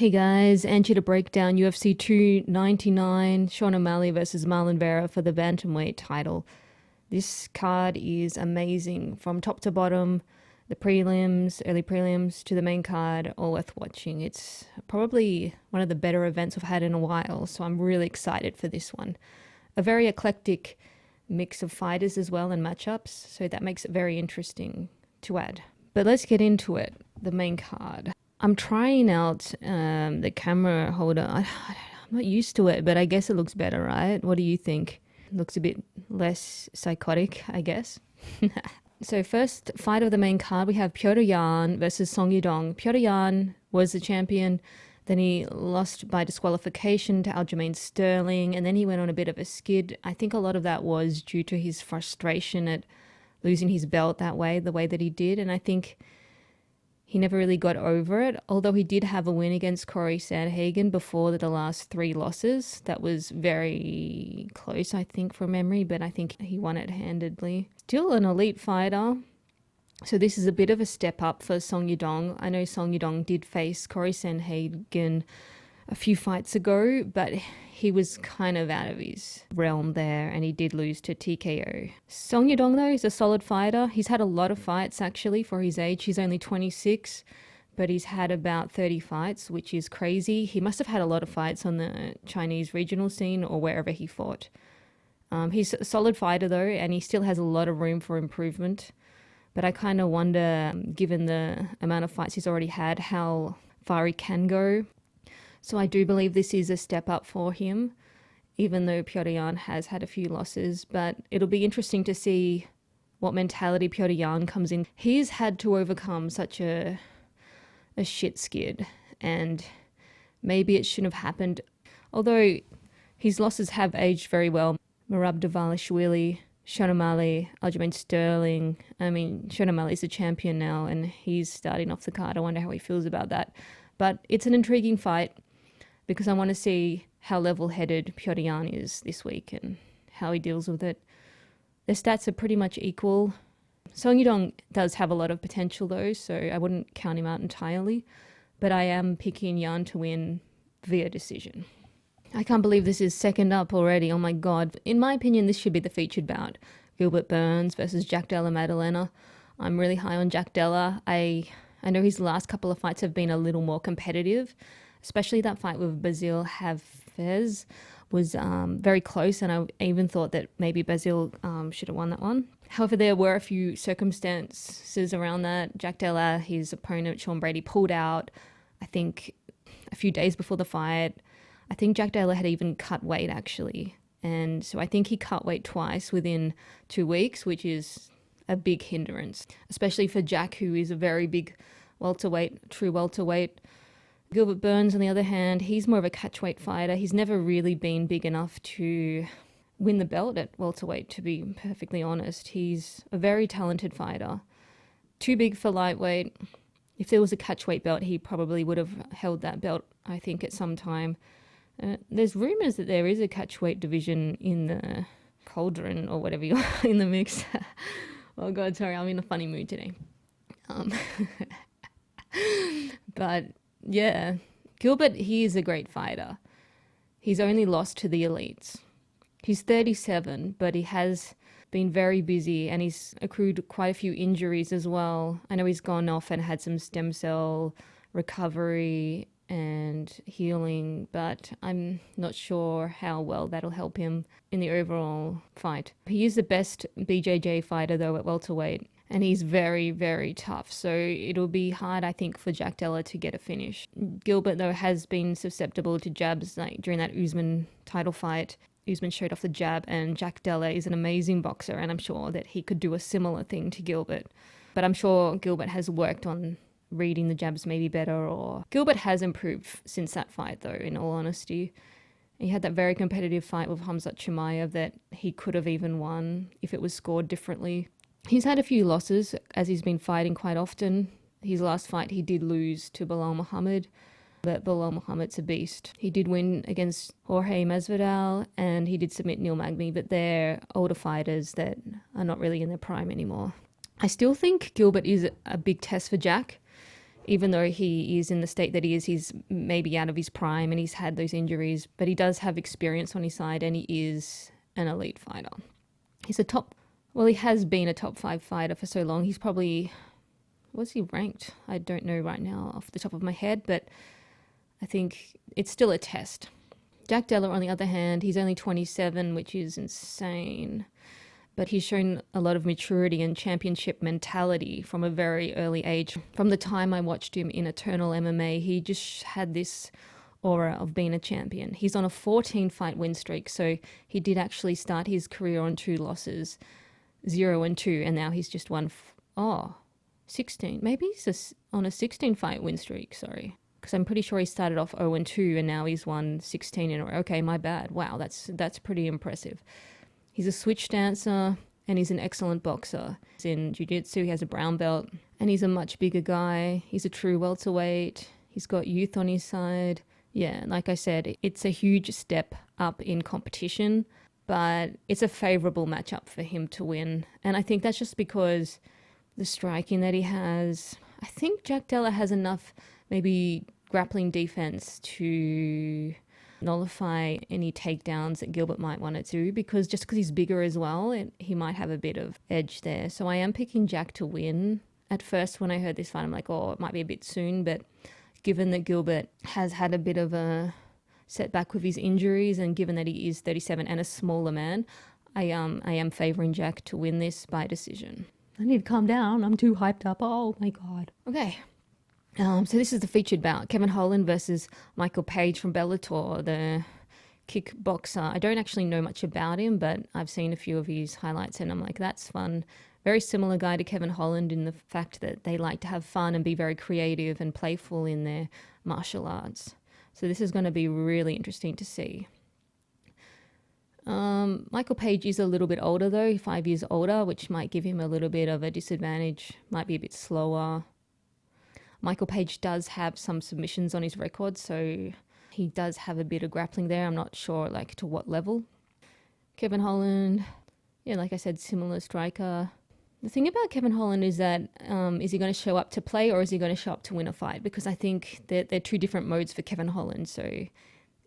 Hey guys, Angie to break down UFC 299, Sean O'Malley versus MARLON VERA for the bantamweight title. This card is amazing from top to bottom, the prelims, early prelims to the main card, all worth watching. It's probably one of the better events I've had in a while, so I'm really excited for this one. A very eclectic mix of fighters as well and matchups, so that makes it very interesting to add. But let's get into it, the main card. I'm trying out the camera holder. I'm not used to it, but I guess it looks better, right? What do you think? It looks a bit less psychotic, I guess. So first fight of the main card, we have Petr Yan versus Song Yadong. Petr Yan was the champion. Then he lost by disqualification to Aljamain Sterling, and then he went on a bit of a skid. I think a lot of that was due to his frustration at losing his belt that way, the way that he did, and I think he never really got over it, although he did have a win against Corey Sandhagen before the last 3 losses. That was very close, I think, from memory, but I think he won it handedly. Still an elite fighter, so this is a bit of a step up for Song Yadong. I know Song Yadong did face Corey Sandhagen a few fights ago, but he was kind of out of his realm there, and he did lose to TKO. Song Yadong, though, is a solid fighter. He's had a lot of fights, actually, for his age. He's only 26, but he's had about 30 fights, which is crazy. He must have had a lot of fights on the Chinese regional scene or wherever he fought. He's a solid fighter, though, and he still has a lot of room for improvement. But I kind of wonder, given the amount of fights he's already had, how far he can go. So I do believe this is a step up for him, even though Petr Yan has had a few losses. But it'll be interesting to see what mentality Petr Yan comes in. He's had to overcome such a shit skid, and maybe it shouldn't have happened. Although his losses have aged very well. Merab Dvalishvili, Sean O'Malley, Aljamain Sterling. I mean, Sean O'Malley's the champion now, and he's starting off the card. I wonder how he feels about that. But it's an intriguing fight, because I want to see how level-headed Petr Yan is this week and how he deals with it. Their stats are pretty much equal. Song Yadong does have a lot of potential, though, so I wouldn't count him out entirely. But I am picking Yan to win via decision. I can't believe this is second up already. Oh my god. In my opinion, this should be the featured bout. Gilbert Burns versus Jack Della Maddalena. I'm really high on Jack Della. I know his last couple of fights have been a little more competitive, especially that fight with Basil Hafez was very close, and I even thought that maybe Basil should have won that one. However, there were a few circumstances around that. Jack Della, his opponent, Sean Brady, pulled out, I think, a few days before the fight. I think Jack Della had even cut weight, actually. And so I think he cut weight twice within 2 weeks, which is a big hindrance, especially for Jack, who is a very big welterweight, true welterweight. Gilbert Burns, on the other hand, he's more of a catchweight fighter. He's never really been big enough to win the belt at welterweight, to be perfectly honest. He's a very talented fighter. Too big for lightweight. If there was a catchweight belt, he probably would have held that belt, I think, at some time. There's rumours that there is a catchweight division in the cauldron or whatever you are in the mix. Oh God, sorry, I'm in a funny mood today. But yeah, Gilbert, he is a great fighter. He's only lost to the elites. He's 37, but he has been very busy, and he's accrued quite a few injuries as well. I know he's gone off and had some stem cell recovery and healing, but I'm not sure how well that'll help him in the overall fight. He is the best BJJ fighter, though, at welterweight, and he's very, very tough. So it'll be hard, I think, for Jack Della to get a finish. Gilbert, though, has been susceptible to jabs, like during that Usman title fight. Usman showed off the jab, and Jack Della is an amazing boxer, and I'm sure that he could do a similar thing to Gilbert. But I'm sure Gilbert has worked on reading the jabs maybe better, or Gilbert has improved since that fight, though, in all honesty. He had that very competitive fight with Khamzat Chimaev that he could have even won if it was scored differently. He's had a few losses, as he's been fighting quite often. His last fight he did lose to Belal Muhammad, but Belal Muhammad's a beast. He did win against Jorge Masvidal, and he did submit Neil Magny, but they're older fighters that are not really in their prime anymore. I still think Gilbert is a big test for Jack. Even though he is in the state that he is, he's maybe out of his prime and he's had those injuries, but he does have experience on his side and he is an elite fighter. He's he has been a top 5 fighter for so long. He's probably, was he ranked? I don't know right now off the top of my head, but I think it's still a test. Jack Della, on the other hand, he's only 27, which is insane. But he's shown a lot of maturity and championship mentality from a very early age. From the time I watched him in Eternal MMA, he just had this aura of being a champion. He's on a 14-fight win streak, so he did actually start his career on 2 losses, 0-2, and now he's just won 16. Maybe he's on a 16-fight win streak, sorry. Because I'm pretty sure he started off 0-2 and now he's won 16 in a row. Okay, my bad. Wow, that's pretty impressive. He's a switch dancer and he's an excellent boxer. He's in jiu-jitsu, he has a brown belt, and he's a much bigger guy. He's a true welterweight. He's got youth on his side. Yeah, like I said, it's a huge step up in competition, but it's a favourable matchup for him to win. And I think that's just because the striking that he has. I think Jack Della has enough maybe grappling defense to nullify any takedowns that Gilbert might want to do, because he's bigger as well, he might have a bit of edge there. So I am picking Jack to win. At first, when I heard this fight, I'm like, it might be a bit soon, but given that Gilbert has had a bit of a setback with his injuries, and given that he is 37 and a smaller man, I am favouring Jack to win this by decision. I need to calm down. I'm too hyped up. Oh my God. Okay. So this is the featured bout. Kevin Holland versus Michael Page from Bellator, the kickboxer. I don't actually know much about him, but I've seen a few of his highlights and I'm like, that's fun. Very similar guy to Kevin Holland in the fact that they like to have fun and be very creative and playful in their martial arts. So this is going to be really interesting to see. Michael Page is a little bit older though, 5 years older, which might give him a little bit of a disadvantage, might be a bit slower. Michael Page does have some submissions on his record, so he does have a bit of grappling there. I'm not sure to what level. Kevin Holland, yeah, like I said, similar striker. The thing about Kevin Holland is that is he going to show up to play or is he going to show up to win a fight? Because I think they're 2 different modes for Kevin Holland. So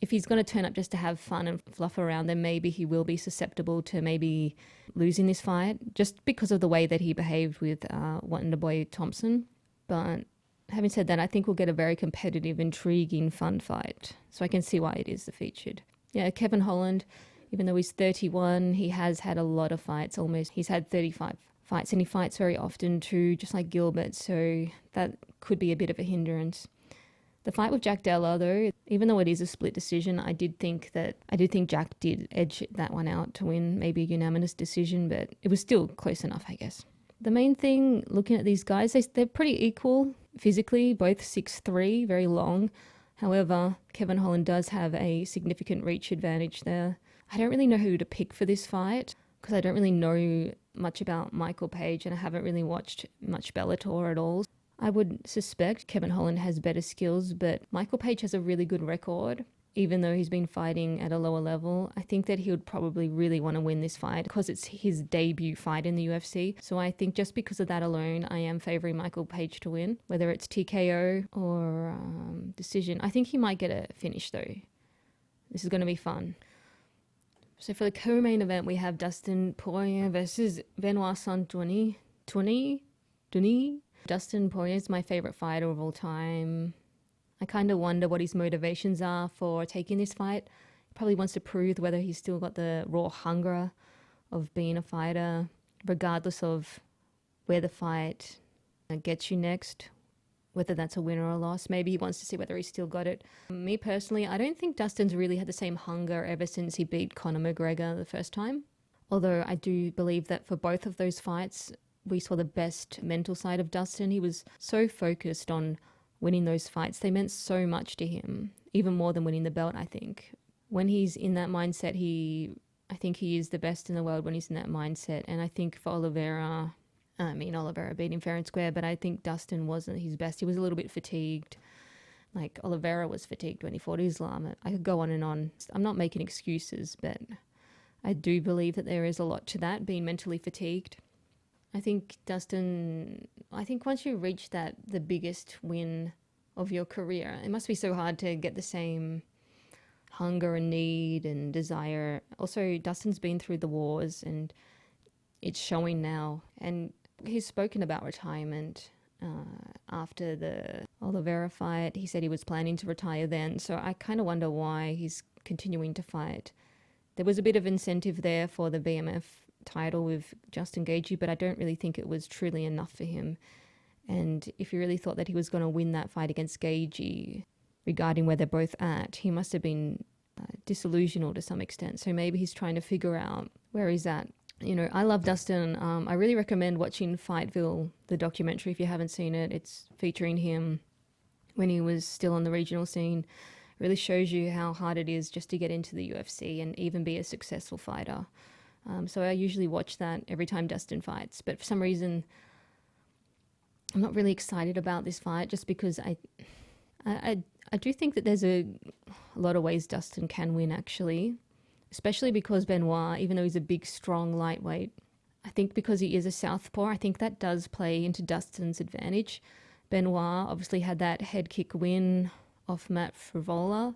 if he's going to turn up just to have fun and fluff around, then maybe he will be susceptible to maybe losing this fight just because of the way that he behaved with Wonderboy Thompson. But having said that, I think we'll get a very competitive, intriguing, fun fight. So I can see why it is the featured. Yeah, Kevin Holland, even though he's 31, he has had a lot of fights, he's had 35 fights, and he fights very often too, just like Gilbert, so that could be a bit of a hindrance. The fight with Jack Della, though, even though it is a split decision, I did think Jack did edge that one out to win, maybe a unanimous decision, but it was still close enough, I guess. The main thing, looking at these guys, they're pretty equal physically, both 6'3", very long. However, Kevin Holland does have a significant reach advantage there. I don't really know who to pick for this fight because I don't really know much about Michael Page and I haven't really watched much Bellator at all. I would suspect Kevin Holland has better skills, but Michael Page has a really good record. Even though he's been fighting at a lower level, I think that he would probably really want to win this fight because it's his debut fight in the UFC. So I think just because of that alone, I am favouring Michael Page to win, whether it's TKO or decision. I think he might get a finish though. This is going to be fun. So for the co-main event, we have Dustin Poirier versus Benoit Saint-Denis. Dustin Poirier is my favourite fighter of all time. I kind of wonder what his motivations are for taking this fight. He probably wants to prove whether he's still got the raw hunger of being a fighter, regardless of where the fight gets you next, whether that's a win or a loss. Maybe he wants to see whether he's still got it. Me personally, I don't think Dustin's really had the same hunger ever since he beat Conor McGregor the first time. Although I do believe that for both of those fights, we saw the best mental side of Dustin. He was so focused on winning those fights. They meant so much to him, even more than winning the belt, I think. When he's in that mindset, I think he is the best in the world when he's in that mindset. And I think for Oliveira beat him fair and square, but I think Dustin wasn't his best. He was a little bit fatigued. Like Oliveira was fatigued when he fought Islam. I could go on and on. I'm not making excuses, but I do believe that there is a lot to that, being mentally fatigued. I think Dustin, I think once you reach the biggest win of your career, it must be so hard to get the same hunger and need and desire. Also, Dustin's been through the wars and it's showing now. And he's spoken about retirement after the Oliveira fight. He said he was planning to retire then. So I kind of wonder why he's continuing to fight. There was a bit of incentive there for the BMF title with Justin Gaethje, but I don't really think it was truly enough for him. And if he really thought that he was going to win that fight against Gaethje, regarding where they're both at, he must have been disillusional to some extent. So maybe he's trying to figure out where he's at. You know, I love Dustin. I really recommend watching Fightville, the documentary, if you haven't seen it. It's featuring him when he was still on the regional scene. It really shows you how hard it is just to get into the UFC and even be a successful fighter. So I usually watch that every time Dustin fights. But for some reason, I'm not really excited about this fight, just because I do think that there's a lot of ways Dustin can win, actually, especially because Benoit, even though he's a big, strong lightweight, I think because he is a southpaw, I think that does play into Dustin's advantage. Benoit obviously had that head kick win off Matt Frivola.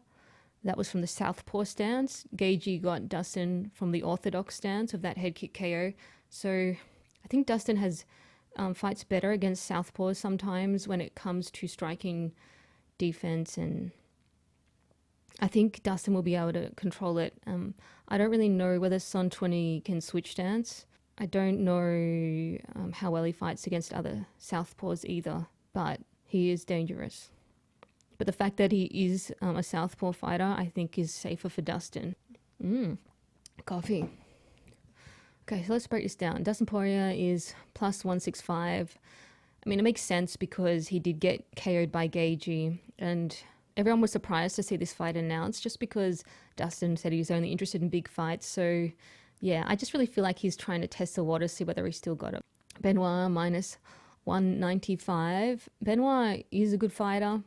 That was from the southpaw stance. Gaethje got Dustin from the orthodox stance of that head kick KO. So I think Dustin has fights better against southpaws sometimes when it comes to striking defense, and I think Dustin will be able to control it. I don't really know whether Son 20 can switch stance. I don't know how well he fights against other southpaws either, but he is dangerous. But the fact that he is a southpaw fighter, I think, is safer for Dustin. Coffee. Okay, so let's break this down. Dustin Poirier is plus 165. I mean, it makes sense because he did get KO'd by Gaethje, and everyone was surprised to see this fight announced just because Dustin said he was only interested in big fights. So, yeah, I just really feel like he's trying to test the waters, see whether he still got it. Benoit minus 195. Benoit is a good fighter.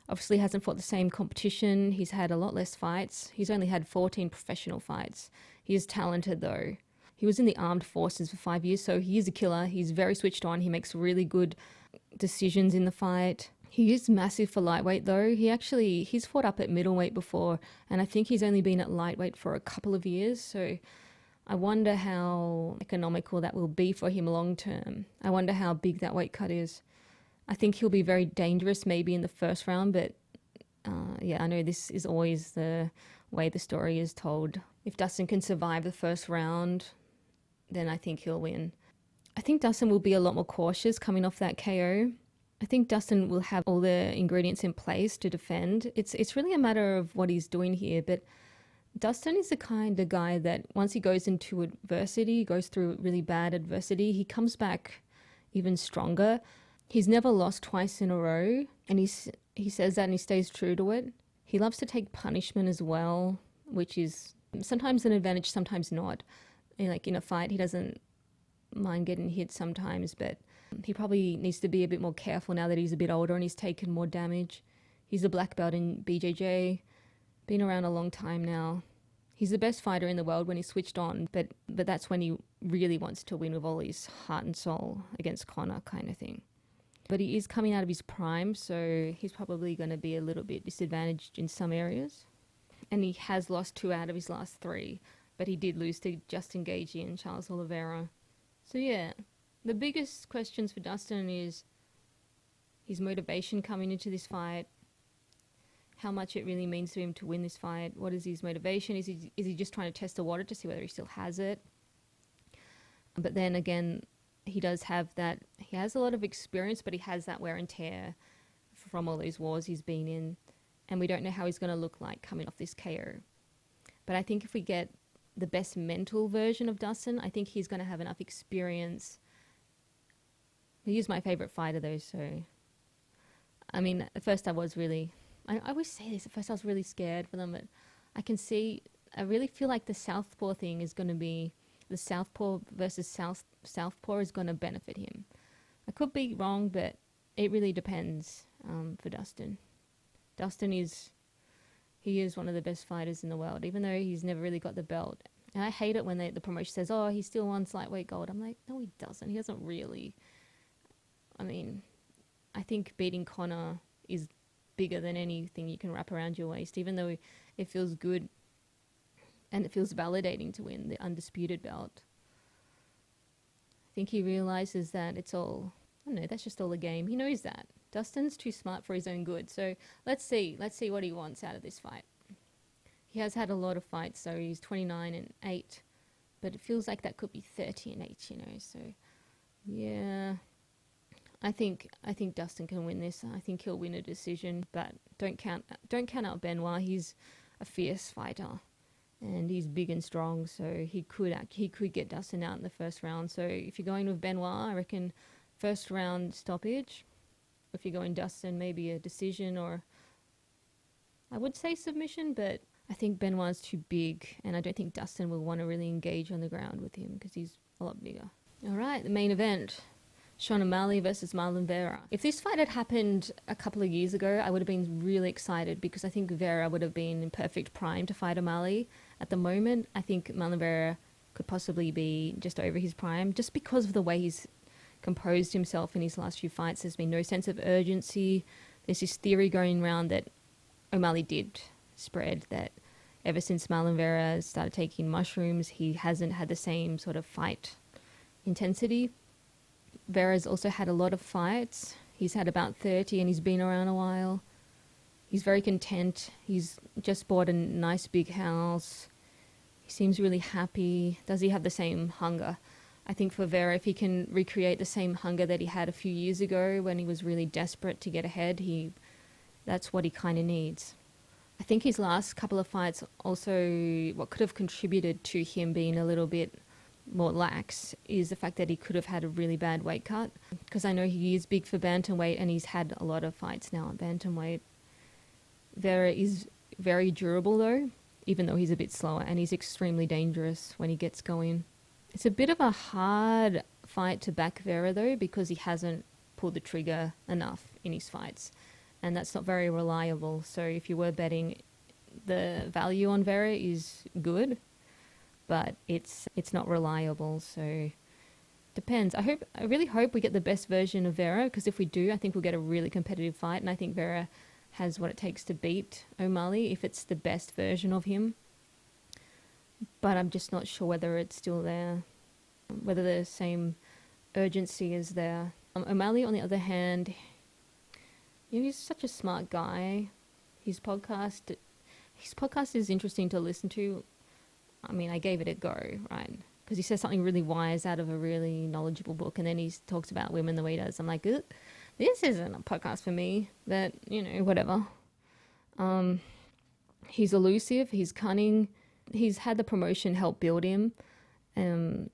Obviously hasn't fought the same competition. He's had a lot less fights. He's only had 14 professional fights. He is talented, though. He was in the armed forces for 5 years, so he is a killer. He's very switched on. He makes really good decisions in the fight. He is massive for lightweight, though. He's fought up at middleweight before, and I think he's only been at lightweight for a couple of years, so I wonder how economical that will be for him long term. I wonder how big that weight cut is. I think he'll be very dangerous maybe in the first round, but yeah, I know this is always the way the story is told. If Dustin can survive the first round, then I think he'll win. I think Dustin will be a lot more cautious coming off that KO. I think Dustin will have all the ingredients in place to defend. It's really a matter of what he's doing here, but Dustin is the kind of guy that once he goes into adversity, goes through really bad adversity, he comes back even stronger. He's never lost twice in a row, and he says that and he stays true to it. He loves to take punishment as well, which is sometimes an advantage, sometimes not. Like in a fight, he doesn't mind getting hit sometimes, but he probably needs to be a bit more careful now that he's a bit older and he's taken more damage. He's a black belt in BJJ, been around a long time now. He's the best fighter in the world when he's switched on, but that's when he really wants to win with all his heart and soul against Conor kind of thing. But he is coming out of his prime, so he's probably going to be a little bit disadvantaged in some areas. And he has lost 2 out of his last 3, but he did lose to Justin Gaethje and Charles Oliveira. So yeah, the biggest questions for Dustin is his motivation coming into this fight, how much it really means to him to win this fight. What is his motivation? Is he just trying to test the water to see whether he still has it? But then again, he has a lot of experience, but he has that wear and tear from all those wars he's been in, and we don't know how he's going to look like coming off this KO. But I think if we get the best mental version of Dustin, I think he's going to have enough experience. He is my favorite fighter, though, so I mean, at first I always say this, at first I was really scared for them, but I really feel like the southpaw thing is going to be, the southpaw versus southpaw is going to benefit him. I could be wrong, but it really depends for Dustin. Dustin is one of the best fighters in the world, even though he's never really got the belt. And I hate it when the promotion says, oh, he still wants lightweight gold. I'm like, no, he doesn't. He doesn't really. I mean, I think beating Connor is bigger than anything you can wrap around your waist, even though it feels good and it feels validating to win the undisputed belt. I think he realizes that it's all, I don't know, that's just all a game. He knows that. Dustin's too smart for his own good. So let's see what he wants out of this fight. He has had a lot of fights, so he's 29-8, but it feels like that could be 30-8, you know. So yeah, I think Dustin can win this. I think he'll win a decision, but don't count out Benoit. He's a fierce fighter, and he's big and strong, so he could get Dustin out in the first round. So if you're going with Benoit, I reckon first round stoppage. If you're going Dustin, maybe a decision, or I would say submission, but I think Benoit's too big, and I don't think Dustin will want to really engage on the ground with him because he's a lot bigger. All right, the main event. Sean O'Malley versus Marlon Vera. If this fight had happened a couple of years ago, I would have been really excited because I think Vera would have been in perfect prime to fight O'Malley. At the moment, I think Marlon Vera could possibly be just over his prime just because of the way he's composed himself in his last few fights. There's been no sense of urgency. There's this theory going around that O'Malley did spread that ever since Marlon Vera started taking mushrooms, he hasn't had the same sort of fight intensity. Vera's also had a lot of fights. He's had about 30 and he's been around a while. He's very content. He's just bought a nice big house. He seems really happy. Does he have the same hunger? I think for Vera, if he can recreate the same hunger that he had a few years ago when he was really desperate to get ahead, that's what he kind of needs. I think his last couple of fights also, what could have contributed to him being a little bit more lax is the fact that he could have had a really bad weight cut. Because I know he is big for bantamweight and he's had a lot of fights now at bantamweight. Vera is very durable though, even though he's a bit slower, and he's extremely dangerous when he gets going. It's a bit of a hard fight to back Vera though, because he hasn't pulled the trigger enough in his fights. And that's not very reliable. So if you were betting, the value on Vera is good, but it's not reliable. So depends. I really hope we get the best version of Vera, because if we do, I think we'll get a really competitive fight. And I think Vera has what it takes to beat O'Malley if it's the best version of him. But I'm just not sure whether it's still there, whether the same urgency is there. O'Malley, on the other hand, he's such a smart guy. His podcast is interesting to listen to. I mean, I gave it a go, right? Because he says something really wise out of a really knowledgeable book, and then he talks about women the way he does. I'm like, this isn't a podcast for me, but, whatever. He's elusive, he's cunning. He's had the promotion help build him,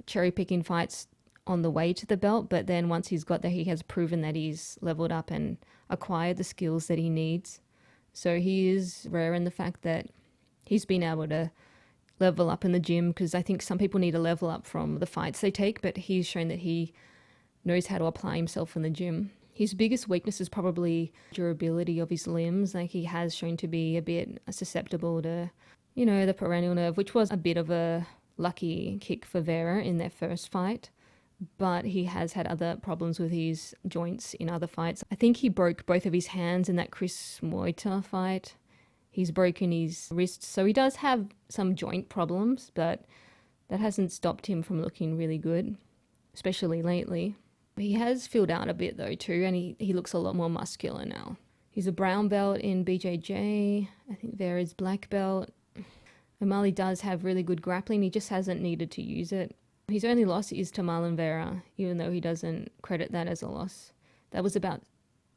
cherry-picking fights on the way to the belt, but then once he's got there, he has proven that he's leveled up and acquired the skills that he needs. So he is rare in the fact that he's been able to level up in the gym, because I think some people need to level up from the fights they take, but he's shown that he knows how to apply himself in the gym. His biggest weakness is probably durability of his limbs. Like, he has shown to be a bit susceptible to, the peroneal nerve, which was a bit of a lucky kick for Vera in their first fight. But he has had other problems with his joints in other fights. I think he broke both of his hands in that Chris Moita fight. He's broken his wrists, so he does have some joint problems, but that hasn't stopped him from looking really good, especially lately. He has filled out a bit though too, and he looks a lot more muscular now. He's a brown belt in BJJ. I think Vera's black belt. O'Malley does have really good grappling, he just hasn't needed to use it. His only loss is to Marlon Vera, even though he doesn't credit that as a loss. That was about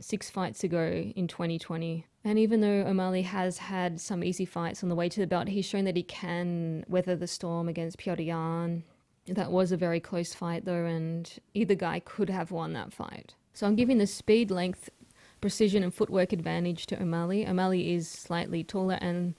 6 fights ago in 2020. And even though O'Malley has had some easy fights on the way to the belt, he's shown that he can weather the storm against Petr Yan. That was a very close fight though, and either guy could have won that fight. So I'm giving the speed, length, precision and footwork advantage to O'Malley. O'Malley is slightly taller and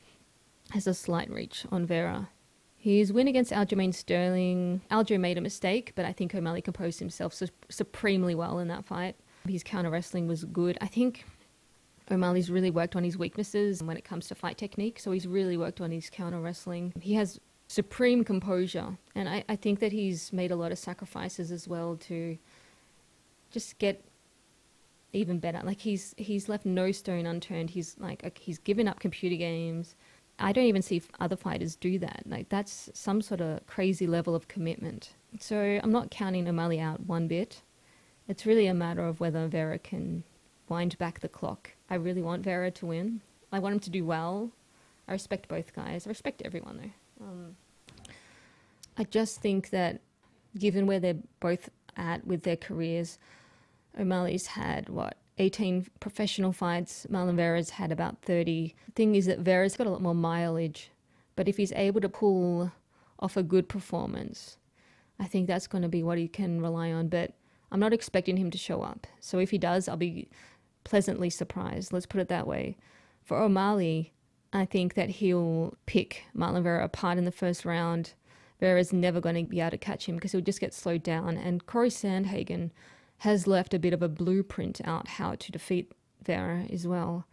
has a slight reach on Vera. His win against Aljamain Sterling, Aljo made a mistake, but I think O'Malley composed himself supremely well in that fight. His counter wrestling was good. I think O'Malley's really worked on his weaknesses when it comes to fight technique, so he's really worked on his counter wrestling. He has supreme composure. And I think that he's made a lot of sacrifices as well to just get even better. Like he's left no stone unturned. He's given up computer games. I don't even see other fighters do that. Like that's some sort of crazy level of commitment. So I'm not counting O'Malley out one bit. It's really a matter of whether Vera can wind back the clock. I really want Vera to win. I want him to do well. I respect both guys. I respect everyone though. I just think that given where they're both at with their careers, O'Malley's had, 18 professional fights. Marlon Vera's had about 30. The thing is that Vera's got a lot more mileage, but if he's able to pull off a good performance, I think that's going to be what he can rely on. But I'm not expecting him to show up. So if he does, I'll be pleasantly surprised. Let's put it that way. For O'Malley, I think that he'll pick Marlon Vera apart in the first round. Vera's never going to be able to catch him because he'll just get slowed down. And Corey Sandhagen has left a bit of a blueprint out how to defeat Vera as well.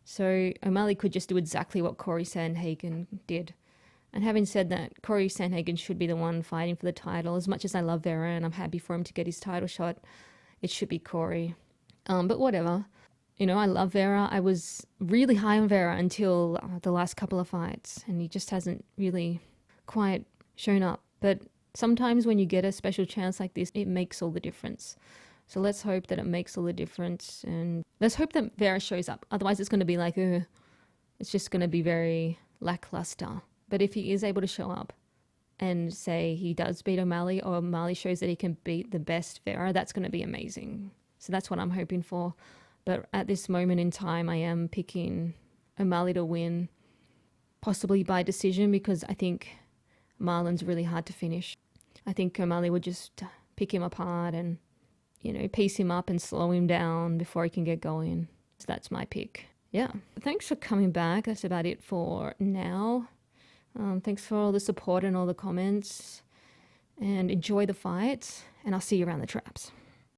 So O'Malley could just do exactly what Corey Sandhagen did. And having said that, Corey Sandhagen should be the one fighting for the title. As much as I love Vera and I'm happy for him to get his title shot, it should be Corey. But whatever. You know, I love Vera. I was really high on Vera until the last couple of fights, and he just hasn't really quite shown up. But sometimes when you get a special chance like this, it makes all the difference. So let's hope that it makes all the difference, and let's hope that Vera shows up. Otherwise it's going to be like, it's just going to be very lackluster. But if he is able to show up and say he does beat O'Malley, or O'Malley shows that he can beat the best Vera, that's going to be amazing. So that's what I'm hoping for. But at this moment in time, I am picking O'Malley to win, possibly by decision, because I think Marlon's really hard to finish. I think O'Malley would just pick him apart and, you know, piece him up and slow him down before he can get going. So that's my pick. Yeah. Thanks for coming back. That's about it for now. Thanks for all the support and all the comments. And enjoy the fights. And I'll see you around the traps.